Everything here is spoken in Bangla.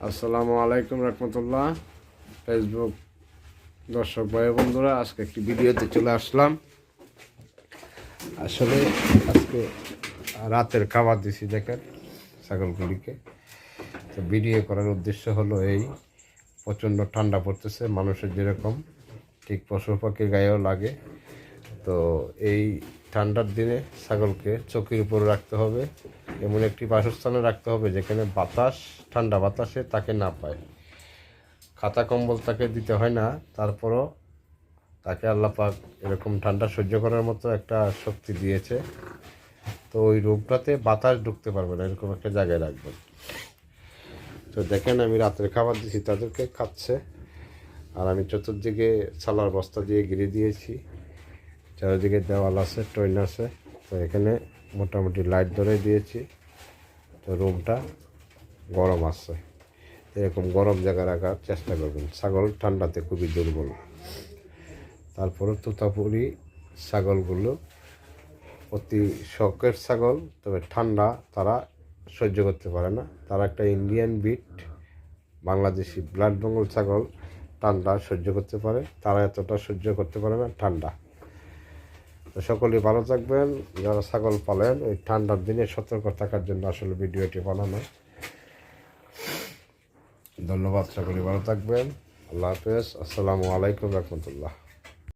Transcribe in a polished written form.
আসসালামু আলাইকুম রহমতুল্লাহ। ফেসবুক দর্শক ভাই বন্ধুরা, আজকে একটি ভিডিওতে চলে আসলাম। আসলে আজকে রাতের খাবার দিছি, দেখেন ছাগলগুলিকে। তো ভিডিও করার উদ্দেশ্য হলো এই, প্রচণ্ড ঠান্ডা পড়তেছে, মানুষের যেরকম ঠিক পশু পাখির গায়েও লাগে। তো এই ঠান্ডার দিনে ছাগলকে চৌকির উপরে রাখতে হবে, এমন একটি বাসস্থানে রাখতে হবে যেখানে বাতাস, ঠান্ডা বাতাসে তাকে না পায়। খাতা কম্বল তাকে দিতে হয় না, তারপরও তাকে আল্লাহ পাক এরকম ঠান্ডা সহ্য করার মতো একটা শক্তি দিয়েছে। তো ওই রুমটাতে বাতাস ঢুকতে পারবে না, এরকম একটা জায়গায় রাখবেন। তো দেখেন আমি রাতের খাবার দিয়েছি, তাদেরকে খাচ্ছে। আর আমি চতুর্দিকে ছালার বস্তা দিয়ে ঘিরে দিয়েছি, চারিদিকে দেওয়াল আছে, টইন আছে। তো এখানে মোটামুটি লাইট ধরে দিয়েছি। তো রুমটা গরম আছে, এরকম গরম জায়গায় রাখার চেষ্টা করবেন। ছাগল ঠান্ডাতে খুবই দুর্বল। তারপরে তোতাপুরি ছাগলগুলো অতি শখের ছাগল, তবে ঠান্ডা তারা সহ্য করতে পারে না। তারা একটা ইন্ডিয়ান বিট বাংলাদেশি ব্লাড বেঙ্গল ছাগল ঠান্ডা সহ্য করতে পারে, তারা এতটা সহ্য করতে পারে না ঠান্ডা। তো সকলেই ভালো থাকবেন। যারা ছাগল পালেন, ওই ঠান্ডার দিনে সতর্ক থাকার জন্য আসলে ভিডিওটি বানানো। ধন্যবাদ, সকলেই ভালো থাকবেন। আল্লাহ হাফেজ। আসসালামু আলাইকুম রহমতুল্লাহ।